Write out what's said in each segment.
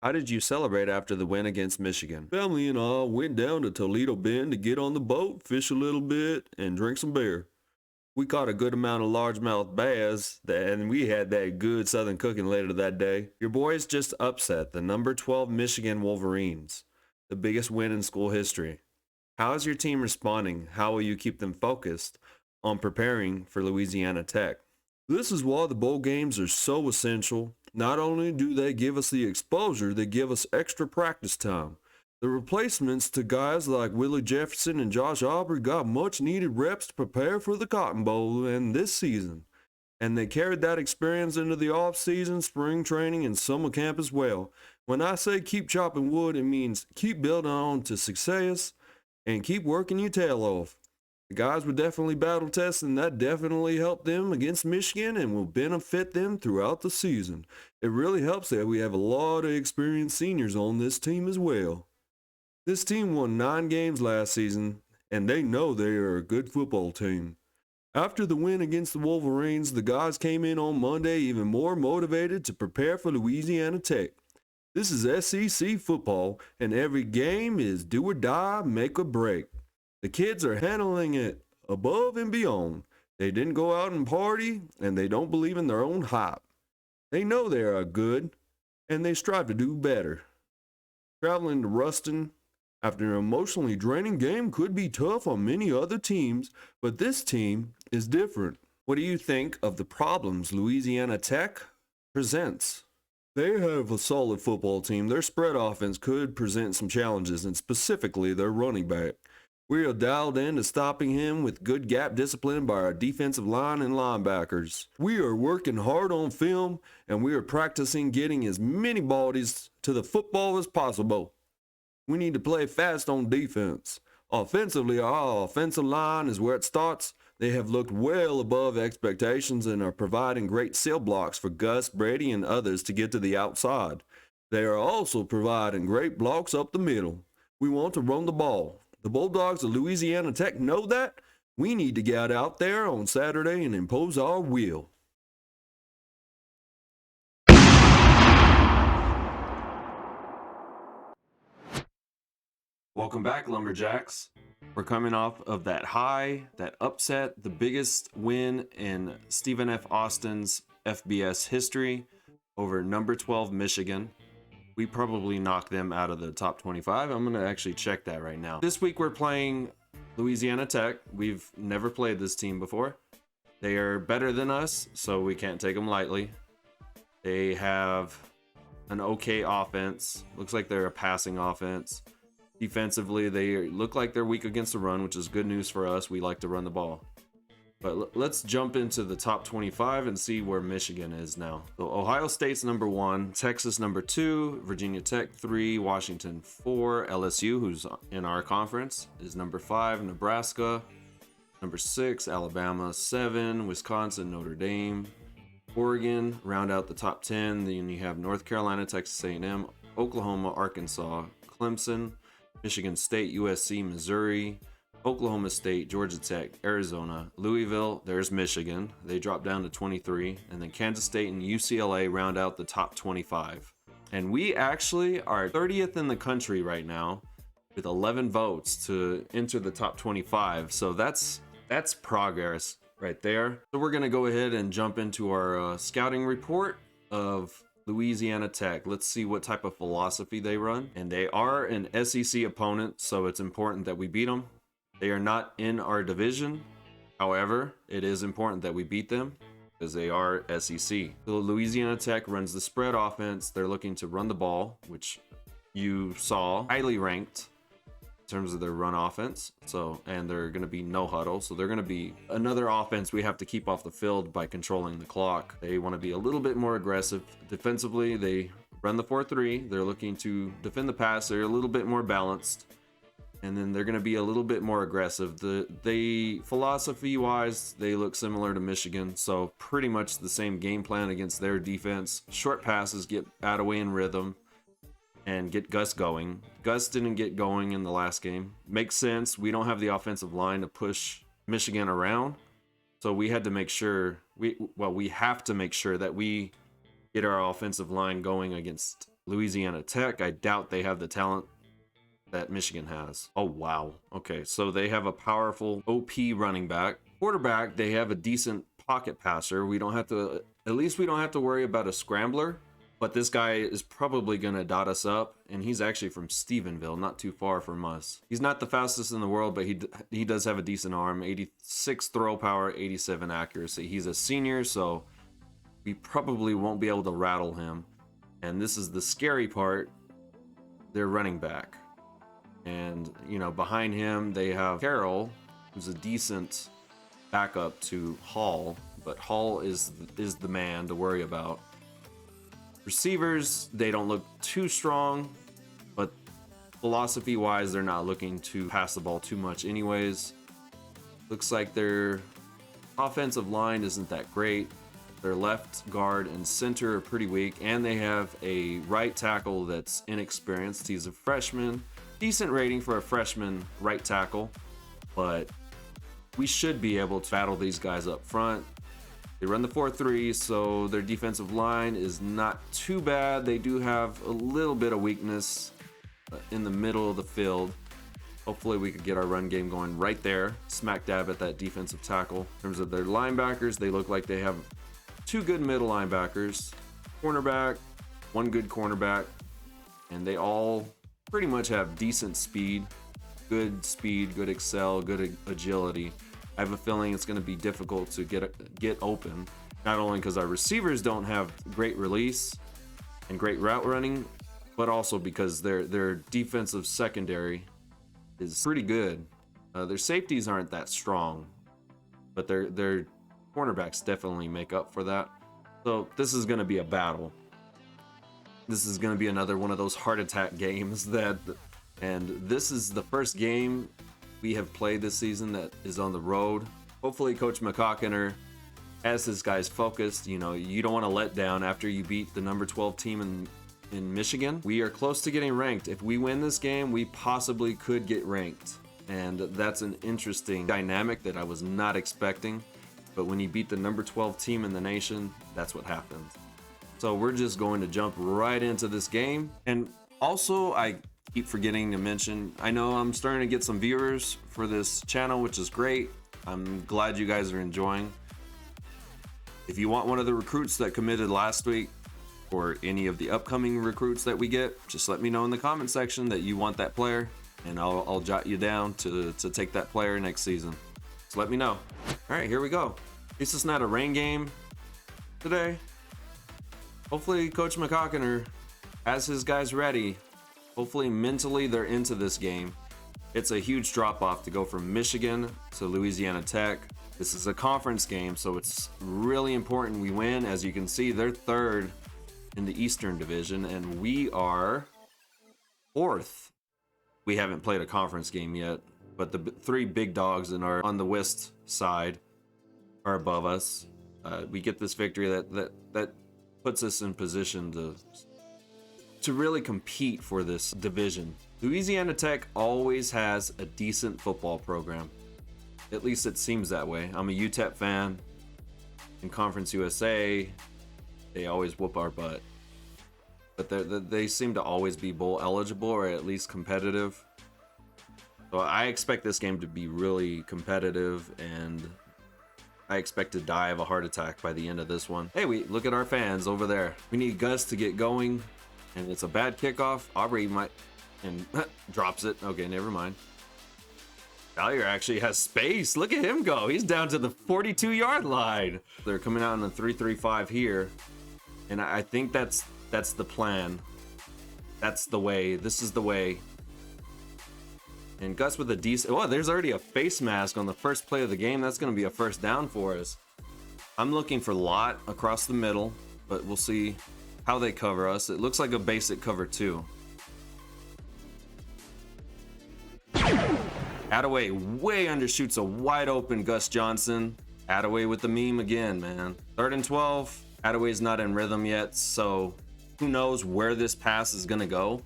How did you celebrate after the win against Michigan? Family and I went down to Toledo Bend to get on the boat, fish a little bit, and drink some beer. We caught a good amount of largemouth bass, and we had that good southern cooking later that day. Your boys just upset the number 12 Michigan Wolverines, the biggest win in school history. How is your team responding? How will you keep them focused on preparing for Louisiana Tech? This is why the bowl games are so essential. Not only do they give us the exposure, they give us extra practice time. The replacements to guys like Willie Jefferson and Josh Aubrey got much needed reps to prepare for the Cotton Bowl and this season. And they carried that experience into the off-season, spring training, and summer camp as well. When I say keep chopping wood, it means keep building on to success and keep working your tail off. The guys were definitely battle tested, and that definitely helped them against Michigan and will benefit them throughout the season. It really helps that we have a lot of experienced seniors on this team as well. This team won 9 games last season, and they know they are a good football team. After the win against the Wolverines, the guys came in on Monday even more motivated to prepare for Louisiana Tech. This is SEC football, and every game is do or die, make or break. The kids are handling it above and beyond. They didn't go out and party, and they don't believe in their own hype. They know they are good, and they strive to do better. Traveling to Ruston after an emotionally draining game could be tough on many other teams, but this team is different. What do you think of the problems Louisiana Tech presents? They have a solid football team. Their spread offense could present some challenges, and specifically their running back. We are dialed in to stopping him with good gap discipline by our defensive line and linebackers. We are working hard on film, and we are practicing getting as many bodies to the football as possible. We need to play fast on defense. Offensively, our offensive line is where it starts. They have looked well above expectations and are providing great seal blocks for Gus, Brady, and others to get to the outside. They are also providing great blocks up the middle. We want to run the ball. The Bulldogs of Louisiana Tech know that. We need to get out there on Saturday and impose our will. Welcome back, Lumberjacks. We're coming off of that high, that upset, the biggest win in Stephen F. Austin's FBS history over number 12 Michigan. We probably knocked them out of the top 25. I'm going to actually check that right now. This week we're playing Louisiana Tech. We've never played this team before. They are better than us, so we can't take them lightly. They have an okay offense. Looks like they're a passing offense. Defensively, they look like they're weak against the run, which is good news for us. We like to run the ball. But let's jump into the top 25 and see where Michigan is now. So Ohio State's number 1, Texas number 2, Virginia Tech 3, Washington 4, LSU, who's in our conference, is number 5, Nebraska number 6, Alabama 7, Wisconsin, Notre Dame, Oregon round out the top 10. Then you have North Carolina, Texas A&M, Oklahoma, Arkansas, Clemson, Michigan State, USC, Missouri, Oklahoma State, Georgia Tech, Arizona, Louisville, there's Michigan. They drop down to 23. And then Kansas State and UCLA round out the top 25. And we actually are 30th in the country right now with 11 votes to enter the top 25. So that's progress right there. So we're going to go ahead and jump into our scouting report of Louisiana Tech. Let's see what type of philosophy they run. And they are an SEC opponent, so it's important that we beat them. They are not in our division. However, it is important that we beat them because they are SEC. So Louisiana Tech runs the spread offense. They're looking to run the ball, which you saw highly ranked in terms of their run offense. And they're going to be no huddle. So they're going to be another offense we have to keep off the field by controlling the clock. They want to be a little bit more aggressive. Defensively, they run the 4-3. They're looking to defend the pass. They're a little bit more balanced. And then they're going to be a little bit more aggressive. They philosophy-wise, they look similar to Michigan. So pretty much the same game plan against their defense. Short passes, get Attaway in rhythm, and get Gus going. Gus didn't get going in the last game. Makes sense. We don't have the offensive line to push Michigan around. So we had to make sure, we have to make sure that we get our offensive line going against Louisiana Tech. I doubt they have the talent that Michigan has. Oh, wow. Okay, so they have a powerful OP running back. Quarterback, they have a decent pocket passer. We don't have to, at least we don't have to worry about a scrambler. But this guy is probably going to dot us up, and he's actually from Stephenville, not too far from us. He's not the fastest in the world, but he does have a decent arm. 86 throw power, 87 accuracy. He's a senior, so we probably won't be able to rattle him. And this is the scary part. They're running back. And, you know, behind him, they have Carroll, who's a decent backup to Hall. But Hall is the man to worry about. Receivers, they don't look too strong, but philosophy-wise, they're not looking to pass the ball too much anyways. Looks like their offensive line isn't that great. Their left guard and center are pretty weak, and they have a right tackle that's inexperienced. He's a freshman. Decent rating for a freshman right tackle, but we should be able to battle these guys up front. They run the 4-3, so their defensive line is not too bad. They do have a little bit of weakness in the middle of the field. Hopefully we could get our run game going right there, smack dab at that defensive tackle. In terms of their linebackers, they look like they have two good middle linebackers, cornerback, one good cornerback, and they all pretty much have decent speed, good excel, good agility. I have a feeling it's going to be difficult to get open, not only because our receivers don't have great release and great route running, but also because their defensive secondary is pretty good. Their safeties aren't that strong, but their cornerbacks definitely make up for that. So this is going to be a battle. This is going to be another one of those heart attack games and this is the first game we have played this season that is on the road. Hopefully Coach McCockiner has his guys focused. You know, you don't want to let down after you beat the number 12 team in Michigan. We are close to getting ranked. If we win this game, we possibly could get ranked. And that's an interesting dynamic that I was not expecting. But when you beat the number 12 team in the nation, that's what happens. So we're just going to jump right into this game. And also, I keep forgetting to mention, I know I'm starting to get some viewers for this channel, which is great. I'm glad you guys are enjoying. If you want one of the recruits that committed last week or any of the upcoming recruits that we get, just let me know in the comment section that you want that player, and I'll jot you down to take that player next season. So let me know. All right, here we go. At least it's not a rain game today. Hopefully Coach McCockiner has his guys ready. Hopefully mentally they're into this game. It's a huge drop off to go from Michigan to Louisiana Tech. This is a conference game, so it's really important we win. As you can see, they're third in the Eastern Division, and we are fourth. We haven't played a conference game yet, but the three big dogs on the West side are above us. We get this victory that puts us in position to really compete for this division. Louisiana Tech always has a decent football program. At least it seems that way. I'm a UTEP fan. In Conference USA, they always whoop our butt. But they seem to always be bowl eligible, or at least competitive. So I expect this game to be really competitive, and I expect to die of a heart attack by the end of this one. Hey, look at our fans over there. We need Gus to get going. And it's a bad kickoff. Aubrey might, and drops it. Okay, never mind. Valier actually has space. Look at him go. He's down to the 42-yard line. They're coming out in a 3-3-5 here. And I think that's the plan. That's the way. This is the way. And Gus with a decent... Oh, there's already a face mask on the first play of the game. That's going to be a first down for us. I'm looking for Lot across the middle, but we'll see how they cover us. It looks like a basic cover 2. Attaway way undershoots a wide open Gus Johnson. Attaway with the meme again, man. 3rd and 12. Attaway's not in rhythm yet, so who knows where this pass is gonna go,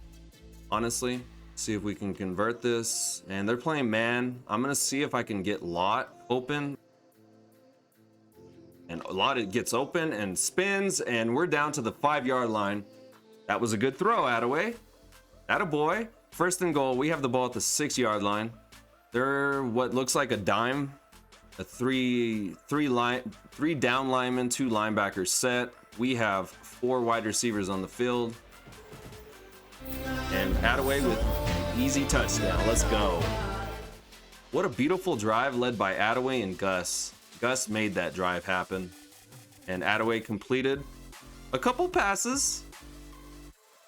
honestly. See if we can convert this. And they're playing man. I'm gonna see if I can get Lot open. And Lot gets open and spins, and we're down to the 5-yard line. That was a good throw, Attaway. Attaboy. First and goal. We have the ball at the 6-yard line. They're what looks like a dime. A three down linemen, 2 linebackers set. We have 4 wide receivers on the field. And Attaway with an easy touchdown. Let's go. What a beautiful drive led by Attaway and Gus. Gus made that drive happen. And Attaway completed a couple passes.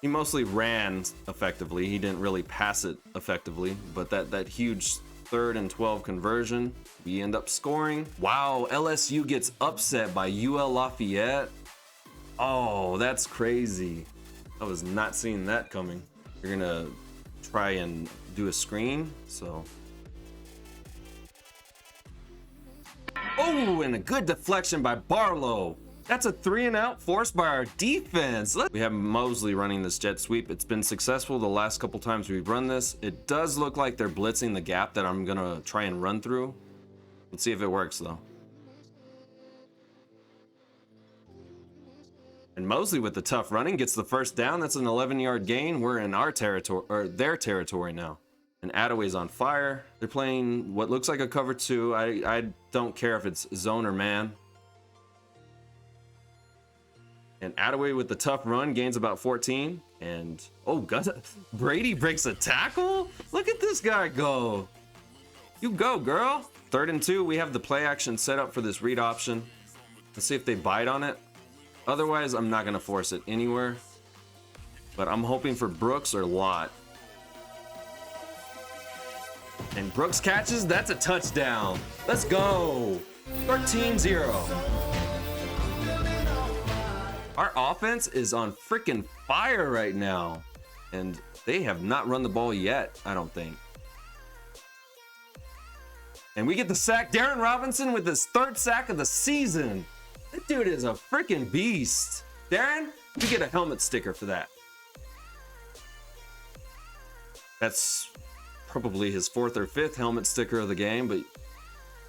He mostly ran effectively. He didn't really pass it effectively. But that huge 3rd and 12 conversion, we end up scoring. Wow, LSU gets upset by UL Lafayette. Oh, that's crazy. I was not seeing that coming. You're gonna try and do a screen, so. Oh, and a good deflection by Barlow. That's a 3-and-out forced by our defense. We have Mosley running this jet sweep. It's been successful the last couple times we've run this. It does look like they're blitzing the gap that I'm gonna try and run through. Let's see if it works though. And Mosley with the tough running gets the first down. That's an 11-yard gain. We're in our territory, or their territory now. And Attaway's on fire. They're playing what looks like a cover 2. I don't care if it's zone or man. And Attaway with the tough run gains about 14. And oh, Brady breaks a tackle. Look at this guy go. You go, girl. 3rd and 2. We have the play action set up for this read option. Let's see if they bite on it. Otherwise, I'm not going to force it anywhere. But I'm hoping for Brooks or Lott. And Brooks catches. That's a touchdown. Let's go. 13-0. Our offense is on freaking fire right now. And they have not run the ball yet, I don't think. And we get the sack. Darren Robinson with his 3rd sack of the season. That dude is a freaking beast. Darren, you get a helmet sticker for that. That's probably his 4th or 5th helmet sticker of the game, but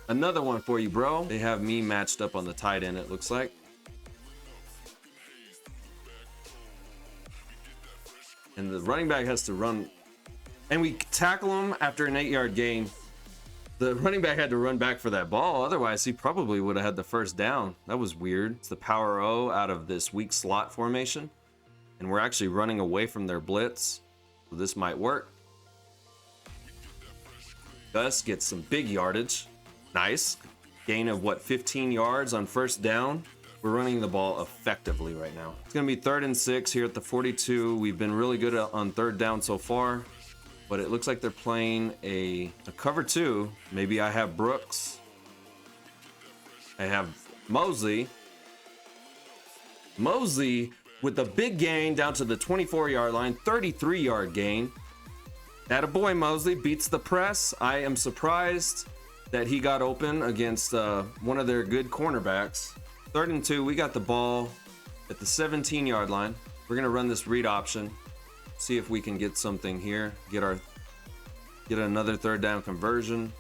another one for you, bro. They have me matched up on the tight end, it looks like. And the running back has to run. And we tackle him after an 8-yard gain. The running back had to run back for that ball. Otherwise, he probably would have had the first down. That was weird. It's the power O out of this weak slot formation. And we're actually running away from their blitz. So this might work. Gus gets some big yardage. Nice. Gain of what, 15 yards on first down. We're running the ball effectively right now. It's going to be 3rd and 6 here at the 42. We've been really good on 3rd down so far. But it looks like they're playing a cover 2. Maybe I have Brooks. I have Mosley. Mosley with a big gain down to the 24-yard line. 33-yard gain. Attaboy, Mosley beats the press. I am surprised that he got open against one of their good cornerbacks. 3rd and 2. We got the ball at the 17-yard line. We're going to run this read option. See if we can get something here. Get another 3rd down conversion.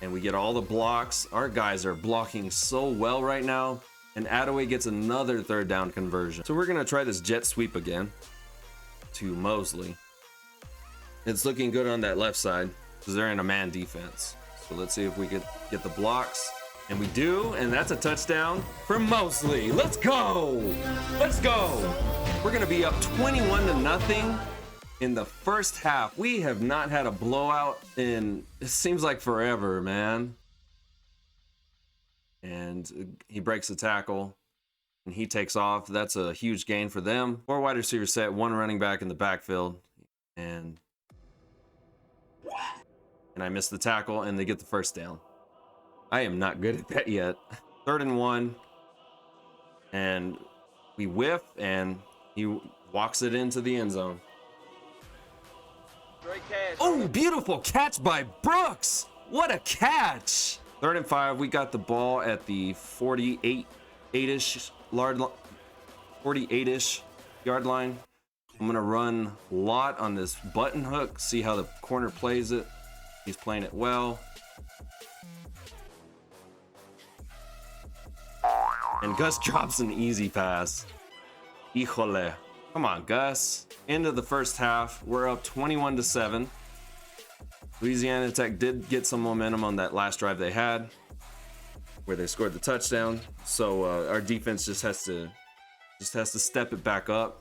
And we get all the blocks. Our guys are blocking so well right now. And Attaway gets another 3rd down conversion. So we're going to try this jet sweep again to Mosley. It's looking good on that left side because they're in a man defense. So let's see if we get the blocks. And we do, and that's a touchdown for Mosley. Let's go! Let's go! We're gonna be up 21-0 in the first half. We have not had a blowout in, it seems like forever, man. And he breaks the tackle, and he takes off. That's a huge gain for them. 4 wide receivers set, 1 running back in the backfield. And I missed the tackle, and they get the first down. I am not good at that yet. 3rd and 1. And we whiff, and he walks it into the end zone. Great catch. Oh, beautiful catch by Brooks. What a catch. 3rd and 5. We got the ball at the 48-ish yard line. I'm going to run Lott on this button hook, see how the corner plays it. He's playing it well. And Gus drops an easy pass. Híjole. Come on, Gus. End of the first half. We're up 21-7. Louisiana Tech did get some momentum on that last drive they had, where they scored the touchdown. So our defense just has to step it back up.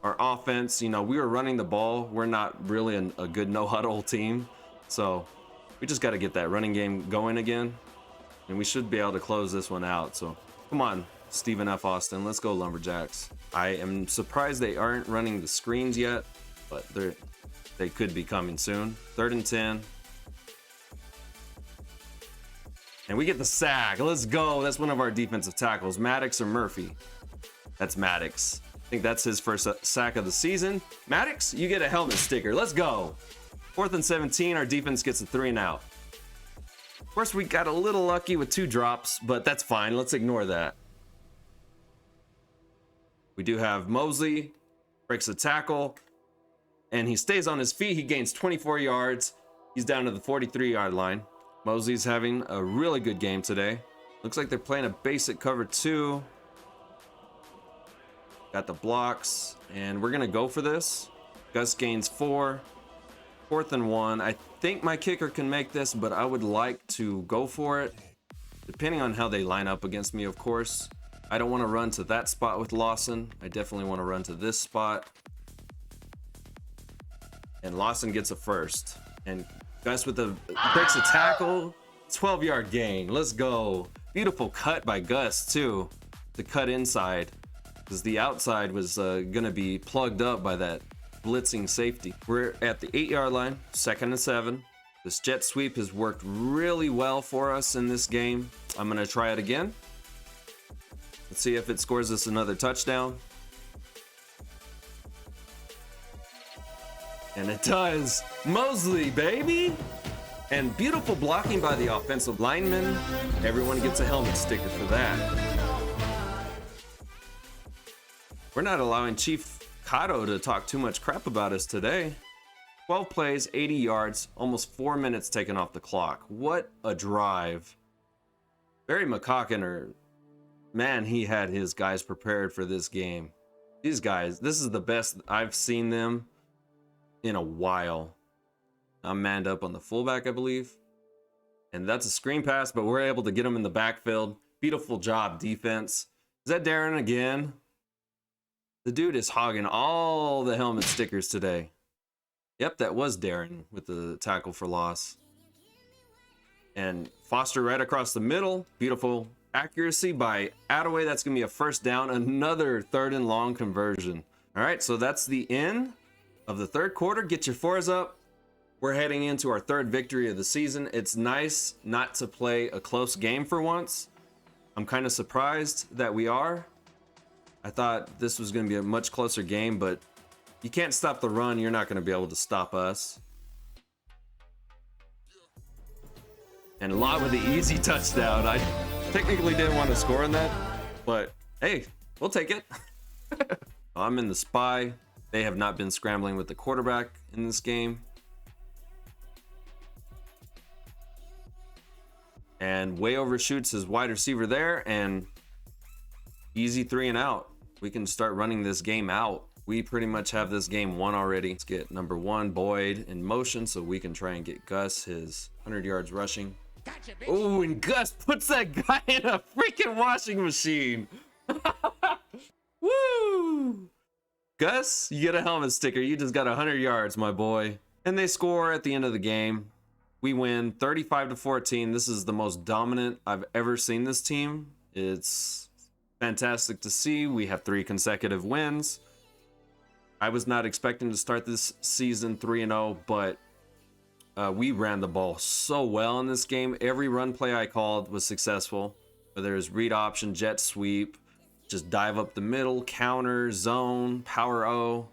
Our offense, we were running the ball. We're not really a good no-huddle team. So we just got to get that running game going again. And we should be able to close this one out. So come on, Stephen F. Austin. Let's go, Lumberjacks. I am surprised they aren't running the screens yet, but they could be coming soon. 3rd and 10. And we get the sack. Let's go. That's one of our defensive tackles. Maddox or Murphy? That's Maddox. I think that's his first sack of the season. Maddox, you get a helmet sticker. Let's go. 4th and 17. Our defense gets a 3 and out. Of course, we got a little lucky with 2 drops, but that's fine. Let's ignore that. We do have Mosley. Breaks a tackle. And he stays on his feet. He gains 24 yards. He's down to the 43-yard line. Mosley's having a really good game today. Looks like they're playing a basic cover 2. Got the blocks, and we're gonna go for this. Gus gains 4. 4th and 1. I think my kicker can make this, but I would like to go for it, depending on how they line up against me, of course. I don't want to run to that spot with Lawson. I definitely want to run to this spot. And Lawson gets a first. And Gus breaks a tackle. 12-yard gain. Let's go. Beautiful cut by Gus, too. The cut inside. Because the outside was going to be plugged up by that blitzing safety. We're at the 8-yard line. 2nd and 7. This jet sweep has worked really well for us in this game. I'm going to try it again. Let's see if it scores us another touchdown. And it does. Mosley, baby. And beautiful blocking by the offensive lineman. Everyone gets a helmet sticker for that. We're not allowing Chief Cotto to talk too much crap about us today. 12 plays, 80 yards, almost 4 minutes taken off the clock. What a drive. Barry McCocken, man, he had his guys prepared for this game. These guys, this is the best I've seen them in a while. I'm manned up on the fullback, I believe. And that's a screen pass, but we're able to get him in the backfield. Beautiful job, defense. Is that Darren again? The dude is hogging all the helmet stickers today. Yep, that was Darren with the tackle for loss. And Foster right across the middle. Beautiful accuracy by Attaway. That's going to be a first down. Another 3rd and long conversion. All right, so that's the end of the 3rd quarter. Get your 4s up. We're heading into our 3rd victory of the season. It's nice not to play a close game for once. I'm kind of surprised that we are. I thought this was going to be a much closer game, but you can't stop the run. You're not going to be able to stop us. And Lott with the easy touchdown. I technically didn't want to score on that, but hey, we'll take it. I'm in the spy. They have not been scrambling with the quarterback in this game. And way overshoots his wide receiver there, and easy 3 and out. We can start running this game out. We pretty much have this game won already. Let's get number 1, Boyd, in motion so we can try and get Gus his 100 yards rushing. Gotcha, oh, and Gus puts that guy in a freaking washing machine. Woo! Gus, you get a helmet sticker. You just got 100 yards, my boy. And they score at the end of the game. We win 35-14. This is the most dominant I've ever seen this team. It's fantastic to see. We have 3 consecutive wins. I was not expecting to start this season 3-0, but we ran the ball so well in this game. Every run play I called was successful. Whether it's read option, jet sweep, just dive up the middle, counter, zone, power O,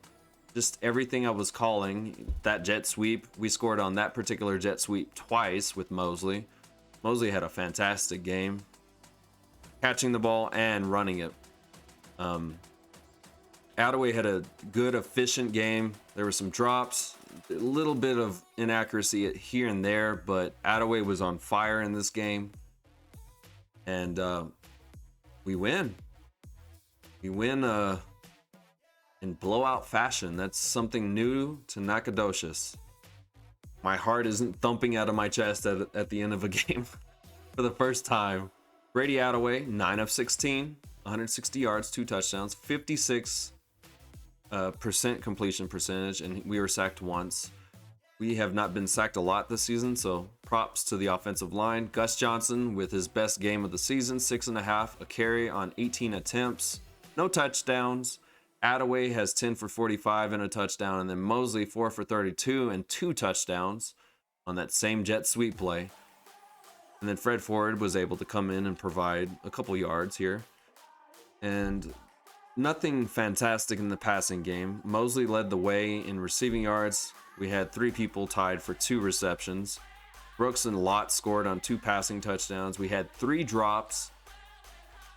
just everything I was calling. That jet sweep, we scored on that particular jet sweep twice with Mosley. Mosley had a fantastic game, catching the ball and running it. Attaway had a good, efficient game. There were some drops, a little bit of inaccuracy here and there, but Attaway was on fire in this game. And we win. We win in blowout fashion. That's something new to Nacogdoches. My heart isn't thumping out of my chest at the end of a game for the first time. Brady Attaway, 9 of 16, 160 yards, 2 touchdowns, 56% completion percentage, and we were sacked once. We have not been sacked a lot this season, so props to the offensive line. Gus Johnson with his best game of the season, 6.5, a carry on 18 attempts, no touchdowns. Attaway has 10 for 45 and a touchdown, and then Mosley 4 for 32 and 2 touchdowns on that same jet sweep play. And then Fred Ford was able to come in and provide a couple yards here. And nothing fantastic in the passing game. Mosley led the way in receiving yards. We had 3 people tied for 2 receptions. Brooks and Lott scored on 2 passing touchdowns. We had 3 drops,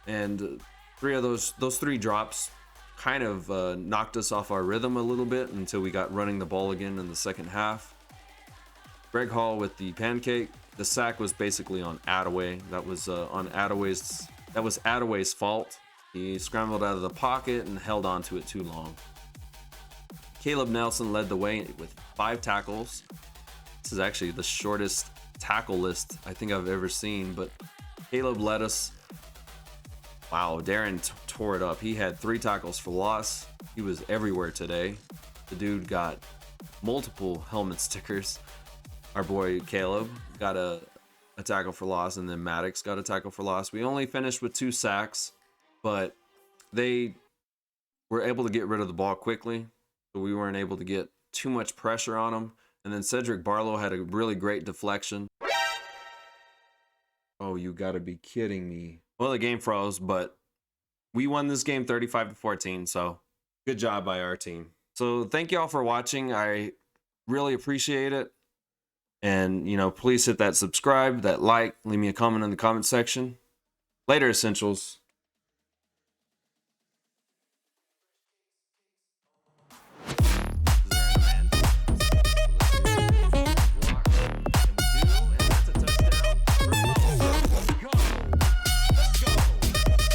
and 3 of those 3 drops kind of knocked us off our rhythm a little bit until we got running the ball again in the second half. Greg Hall with the pancake. The sack was basically on Attaway. That was Attaway's fault. He scrambled out of the pocket and held on to it too long. Caleb Nelson led the way with 5 tackles. This is actually the shortest tackle list I think I've ever seen, but Caleb led us. Wow, Darren tore it up. He had 3 tackles for loss. He was everywhere today. The dude got multiple helmet stickers. Our boy Caleb got a tackle for loss, and then Maddox got a tackle for loss. We only finished with 2 sacks, but they were able to get rid of the ball quickly, so we weren't able to get too much pressure on them. And then Cedric Barlow had a really great deflection. Oh, you gotta be kidding me. Well, the game froze, but we won this game 35-14, so good job by our team. So thank you all for watching. I really appreciate it. And, please hit that subscribe, that like, leave me a comment in the comment section. Later, Essentials.